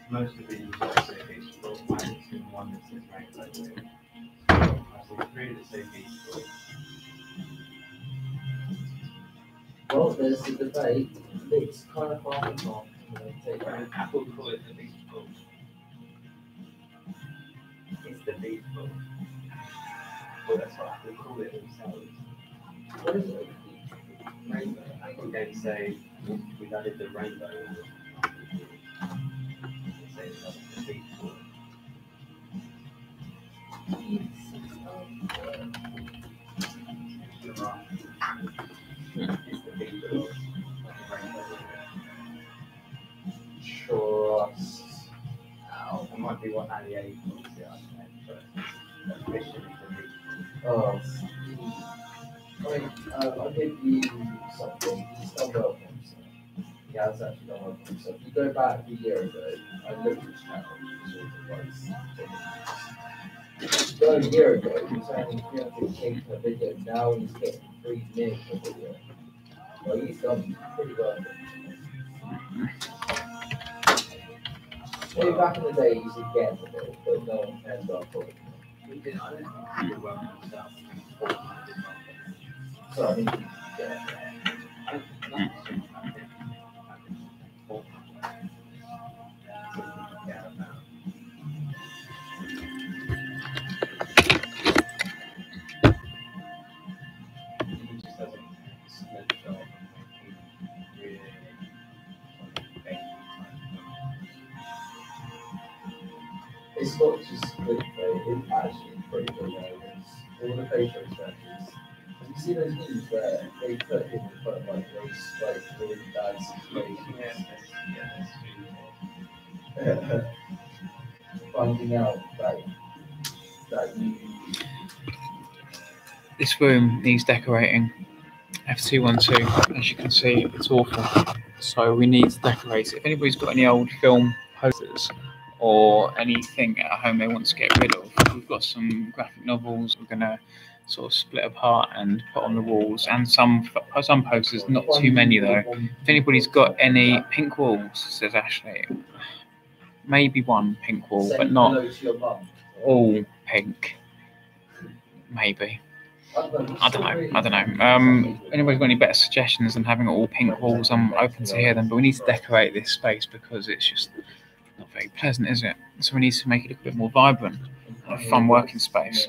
Most of these are say peaceful, and it's in one that says rainbow. So three that say peaceful. Well, there's the debate. It's kind of hard to talk. Apple call it the peaceful. It's the peaceful. Well, that's what Apple call it themselves. What is it? Rainbow. Apple don't say we've added the rainbow. Say it's the peaceful. It's the peaceful. Trust. It might be what Ali A calls it, I don't know, but officially the peaceful. Oh, I'll give you something. He's done well for himself. He has actually done well for himself. If you go back a year ago, I looked at his channel, so a year ago, he was earning 350K per video. Now he's getting 3 million per video. Well, he's done pretty well. Maybe back in the day, he used to get a bit, but no one cares about it. I don't think he did well for himself. So, I mean, yeah. I don't think that's It's not just good play, it's actually pretty good. All the facial expressions. Have you seen those memes where they put him in front of like those really bad situations? Finding out that you. This room needs decorating. F212, as you can see, it's awful. So we need to decorate it. If anybody's got any old film posters or anything at home they want to get rid of, we've got some graphic novels we're going to sort of split apart and put on the walls, and some posters, not too many though. If anybody's got any pink walls, says Ashley, maybe one pink wall, but not all pink. Maybe. I don't know. Anybody's got any better suggestions than having all pink walls? I'm open to hear them, but we need to decorate this space because it's just not very pleasant, is it? So we need to make it look a bit more vibrant, a fun working space.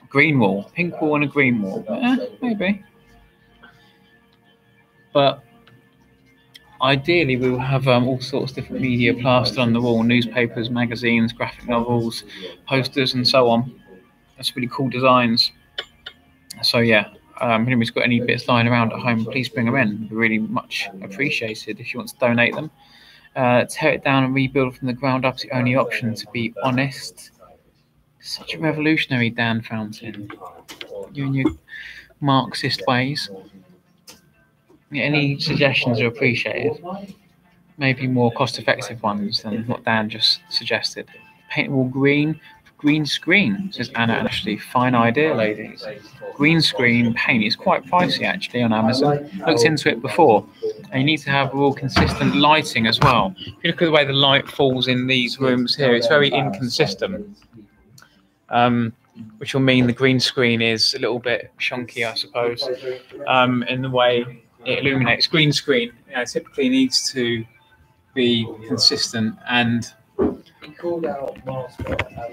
Green wall, pink wall and a green wall. Maybe. But ideally, we will have all sorts of different media plastered on the wall: newspapers, magazines, graphic novels, posters, and so on. That's really cool designs. So yeah, if anybody's got any bits lying around at home, please bring them in. It'd be really much appreciated if you want to donate them. Tear it down and rebuild from the ground up is the only option, to be honest. Such a revolutionary, Dan Fountain. You and your Marxist ways. Yeah, any suggestions are appreciated. Maybe more cost-effective ones than what Dan just suggested. Paint the wall green, green screen, says Anna and Ashley. Fine idea, ladies. Green screen paint is quite pricey actually on Amazon. Looked into it before. And you need to have real consistent lighting as well. If you look at the way the light falls in these rooms here, it's very inconsistent. Which will mean the green screen is a little bit chunky, I suppose, in the way it illuminates. Green screen, typically needs to be consistent and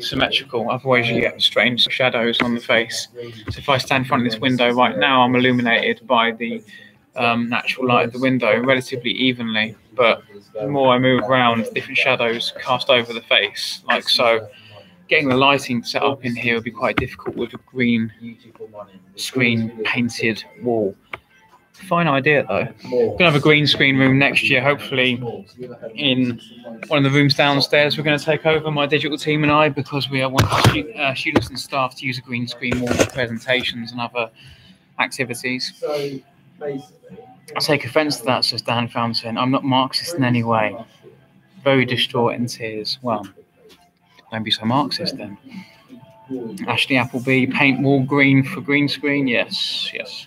symmetrical, otherwise you get strange shadows on the face. So if I stand in front of this window right now, I'm illuminated by the natural light of the window relatively evenly, but the more I move around, different shadows cast over the face, like so. Getting the lighting set up in here would be quite difficult with a green screen painted wall. Fine idea though. We're going to have a green screen room next year, hopefully in one of the rooms downstairs. We're going to take over, my digital team and I, because we want students and staff to use a green screen wall for presentations and other activities. I take offence to that, says Dan Fountain. I'm not Marxist in any way. Very distraught in tears. Well, don't be so Marxist then. Ashley Appleby, paint wall green for green screen. Yes, yes.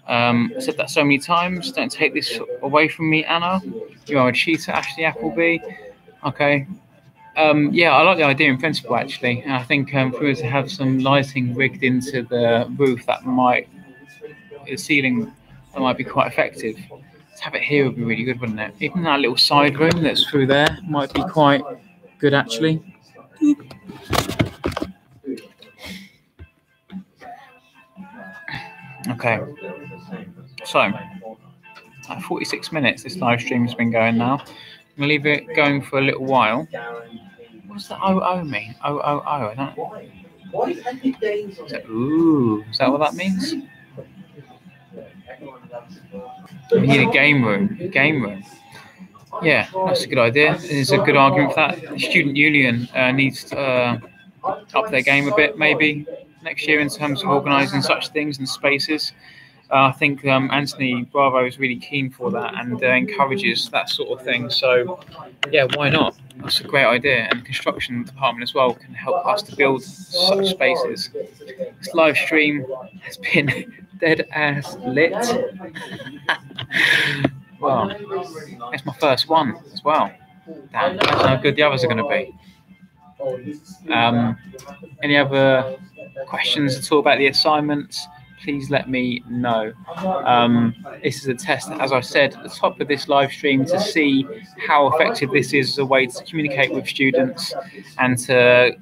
I said that so many times. Don't take this away from me, Anna. You are a cheater, Ashley Appleby. Okay. Yeah, I like the idea in principle, actually. And I think if we were to have some lighting rigged into the roof, the ceiling, that might be quite effective. To have it here would be really good, wouldn't it? Even that little side room that's through there might be quite good, actually. Okay, so at 46 minutes this live stream has been going now. I'm going to leave it going for a little while. What does the OO mean? OOO, I don't know. Ooh, is that what that means? We need a game room. Yeah, that's a good idea. There's a good argument for that. The student union needs to up their game a bit, maybe next year in terms of organising such things and spaces. I think Anthony Bravo is really keen for that and encourages that sort of thing. So, yeah, why not? That's a great idea. And the construction department as well can help us to build such spaces. This live stream has been dead ass lit. Well, it's my first one as well. Damn, that's how good the others are going to be. Any other questions at all about the assignments? Please let me know. This is a test, as I said at the top of this live stream, to see how effective this is as a way to communicate with students and to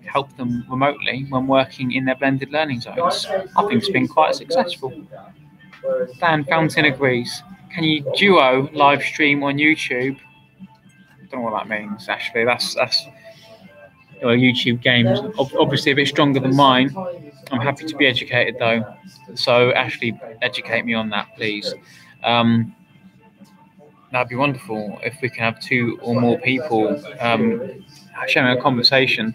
help them remotely when working in their blended learning zones. I think it's been quite successful. Dan Fountain agrees. Can you duo live stream on YouTube? I don't know what that means, actually. That's YouTube games. Obviously a bit stronger than mine. I'm happy to be educated though. So Ashley, educate me on that, please. That'd be wonderful if we can have 2 or more people sharing a conversation.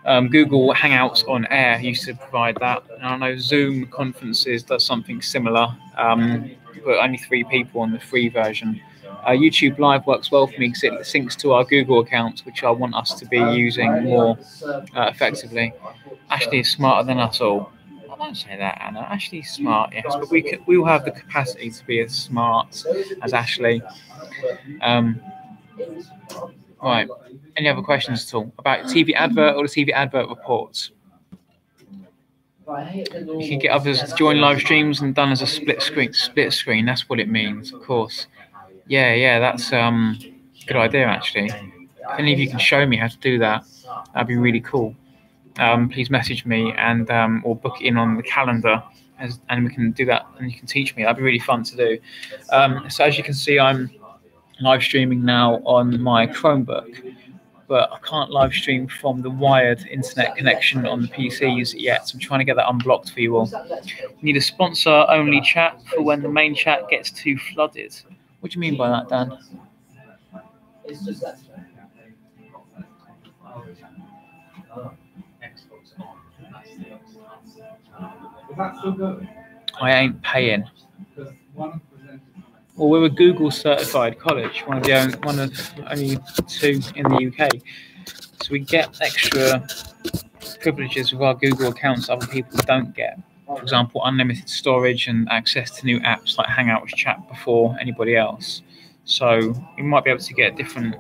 Google Hangouts on Air used to provide that. And I know Zoom conferences does something similar, but only 3 people on the free version. YouTube Live works well for me because it syncs to our Google accounts, which I want us to be using more effectively. Ashley is smarter than us all. I don't say that, Anna. Ashley's smart, yes, but we will have the capacity to be as smart as Ashley. Right. Any other questions at all about TV advert or the TV advert reports? You can get others to join live streams and done as a split screen. That's what it means, of course. Yeah, that's a good idea, actually. If any of you can show me how to do that, that'd be really cool. Please message me and or book it in on the calendar, and we can do that, and you can teach me. That'd be really fun to do. So as you can see, I'm live streaming now on my Chromebook, but I can't live stream from the wired internet connection on the PCs yet. So I'm trying to get that unblocked for you all. We need a sponsor-only chat for when the main chat gets too flooded. What do you mean by that, Dan? I ain't paying. Well, we're a Google certified college, one of only 2 in the UK. So we get extra privileges with our Google accounts other people don't get. For example, unlimited storage and access to new apps like Hangouts chat before anybody else. So we might be able to get different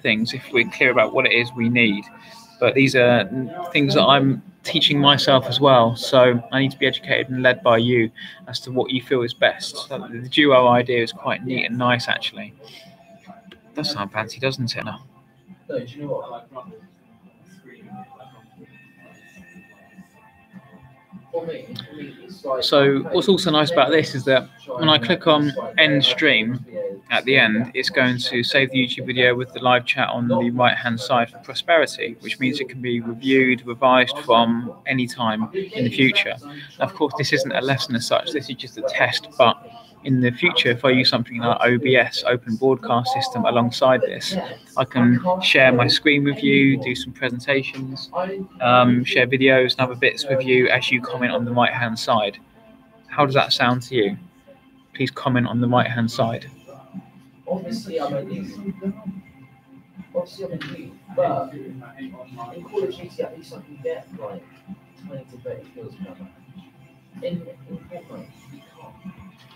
things if we're clear about what it is we need. But these are things that I'm teaching myself as well. So I need to be educated and led by you as to what you feel is best. So the duo idea is quite neat and nice, actually. Does sound fancy, doesn't it? No, do you know what? So what's also nice about this is that when I click on end stream at the end, it's going to save the YouTube video with the live chat on the right hand side for prosperity, which means it can be reviewed, revised from any time in the future. Now, of course, this isn't a lesson as such, this is just a test, but in the future, if I use something like OBS, Open Broadcast System, alongside this, I can share my screen with you, do some presentations, share videos and other bits with you as you comment on the right-hand side. How does that sound to you? Please comment on the right-hand side. Obviously, I'm a new. But in Call of Duty, at least I can get like 20 to 30 kills per match. In Fortnite,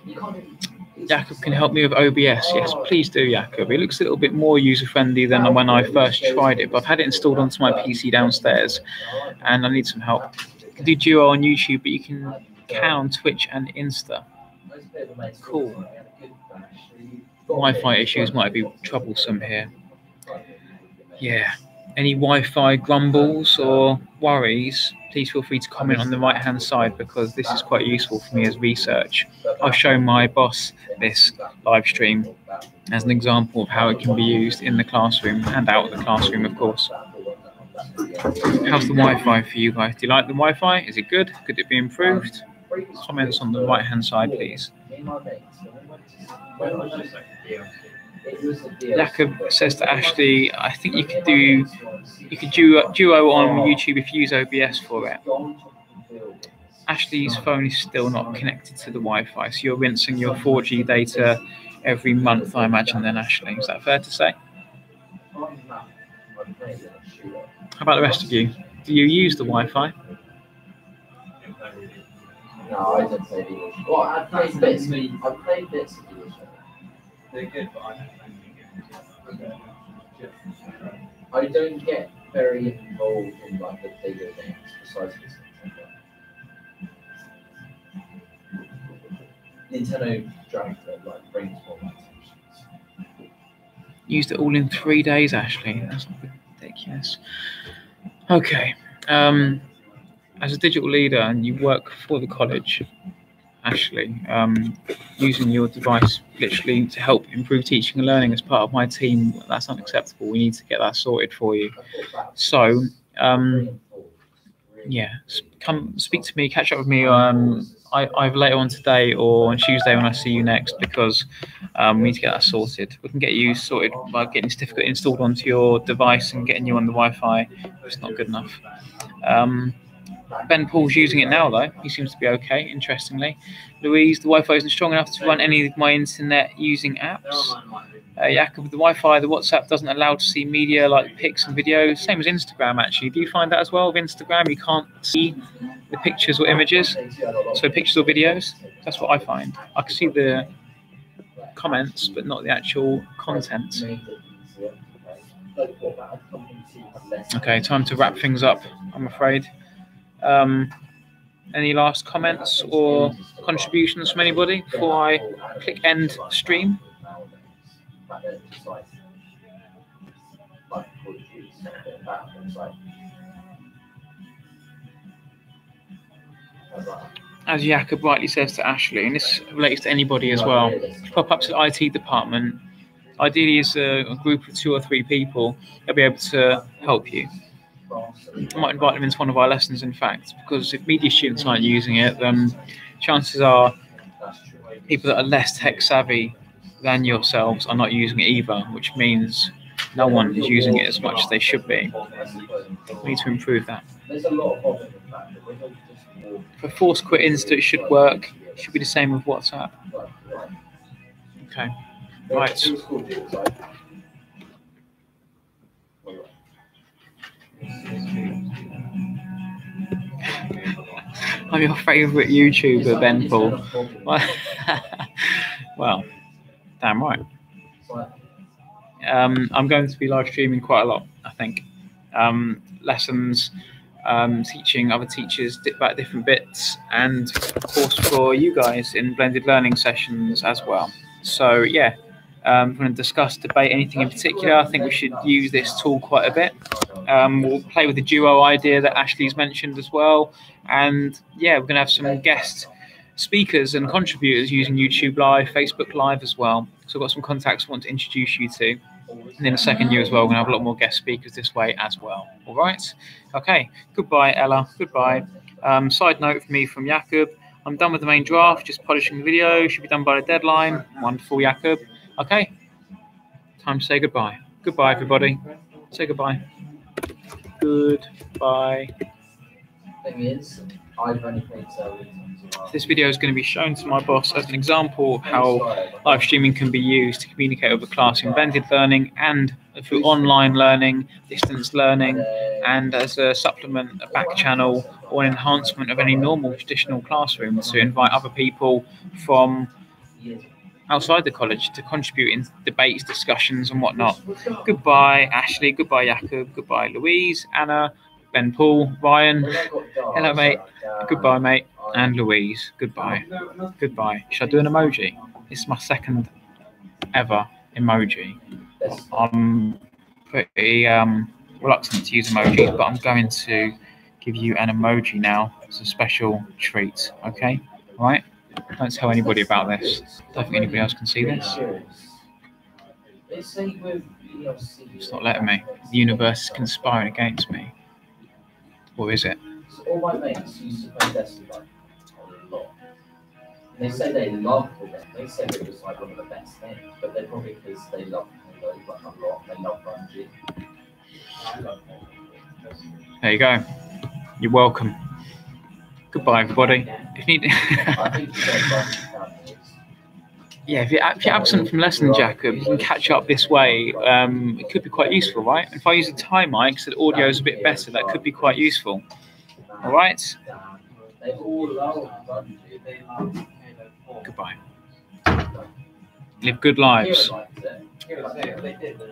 you can't. Jacob can help me with OBS. Yes, please do, Jacob. It looks a little bit more user-friendly than when I first tried it, but I've had it installed onto my PC downstairs, and I need some help. You can do Duo on YouTube, but you can on Twitch and Insta. Cool. Wi-Fi issues might be troublesome here. Yeah. Any Wi-Fi grumbles or worries, please feel free to comment on the right-hand side, because this is quite useful for me as research. I'll show my boss this live stream as an example of how it can be used in the classroom and out of the classroom, of course. How's the Wi-Fi for you guys? Do you like the Wi-Fi? Is it good? Could it be improved? Comments on the right-hand side, please. Jacob says to Ashley, I think you could do Duo on YouTube if you use OBS for it. Ashley's phone is still not connected to the Wi-Fi, so you're rinsing your 4G data every month, I imagine, then, Ashley. Is that fair to say? How about the rest of you? Do you use the Wi-Fi? No, I don't play the issue. Well, I played bits. I played bits of the issue. They're good, but I don't get very involved in like the bigger games besides this. Nintendo drank like brings more my attention. Used it all in 3 days, Ashley. That's ridiculous. Okay. As a digital leader and you work for the college, Ashley, using your device literally to help improve teaching and learning as part of my team, that's unacceptable. We need to get that sorted for you. So, yeah, come speak to me, catch up with me either later on today or on Tuesday when I see you next, because we need to get that sorted. We can get you sorted by getting a certificate installed onto your device and getting you on the Wi-Fi. It's not good enough. Ben Paul's using it now, though. He seems to be okay, interestingly. Louise, the Wi-Fi isn't strong enough to run any of my internet using apps. Jakob, the Wi-Fi, the WhatsApp doesn't allow to see media like pics and videos. Same as Instagram, actually. Do you find that as well with Instagram? You can't see the pictures or images, so pictures or videos? That's what I find. I can see the comments, but not the actual content. Okay, time to wrap things up, I'm afraid. Any last comments or contributions from anybody before I click end stream? As Jakob rightly says to Ashley, and this relates to anybody as well, pop up to the IT department. Ideally, as a group of 2 or 3 people, they'll be able to help you. I might invite them into one of our lessons, in fact, because if media students aren't using it, then chances are people that are less tech savvy than yourselves are not using it either, which means no one is using it as much as they should be. We need to improve that. For Force Quit Insta, it should work. It should be the same with WhatsApp. Okay, right. I'm your favourite YouTuber, Ben Paul. Well, damn right. I'm going to be live streaming quite a lot, I think. Lessons, teaching other teachers about different bits, and of course for you guys in blended learning sessions as well. So yeah, we're going to discuss, debate anything in particular. I think we should use this tool quite a bit. We'll play with the duo idea that Ashley's mentioned as well. And yeah, we're going to have some guest speakers and contributors using YouTube Live, Facebook Live as well. So I've got some contacts I want to introduce you to. And in the second year as well, we're going to have a lot more guest speakers this way as well. All right? Okay. Goodbye, Ella. Goodbye. Side note for me from Jakub. I'm done with the main draft, just polishing the video. Should be done by the deadline. Wonderful, Jakub. Okay. Time to say goodbye. Goodbye, everybody. Say goodbye. Goodbye. Thing is, I've only played This video is going to be shown to my boss as an example of how live streaming can be used to communicate with the class in blended learning and through online learning, distance learning, and as a supplement, a back channel, or an enhancement of any normal traditional classroom to invite other people from outside the college to contribute in debates, discussions, and whatnot. Goodbye, Ashley. Goodbye, Jakub. Goodbye, Louise, Anna, Ben Paul, Ryan. Hello, mate. Goodbye, mate. And Louise. Goodbye. Goodbye. Should I do an emoji? This is my second ever emoji. I'm pretty reluctant to use emojis, but I'm going to give you an emoji now. It's a special treat, okay? All right? Don't tell anybody about this. Don't think anybody else can see this. It's not letting me. The universe is conspiring against me. Or is it? All my mates used to play Destiny like a lot. And they say they love the game. They said it was like one of the best things, but they're probably because they love Halo like a lot. They love Bungie. There you go. You're welcome. Goodbye, everybody. If you need, I think yeah, if you're absent from lesson, Jakub, you can catch up this way. It could be quite useful, right? If I use a tie mic so the audio is a bit better, that could be quite useful. All right. They all love Bungie. Goodbye. Live good lives. They did.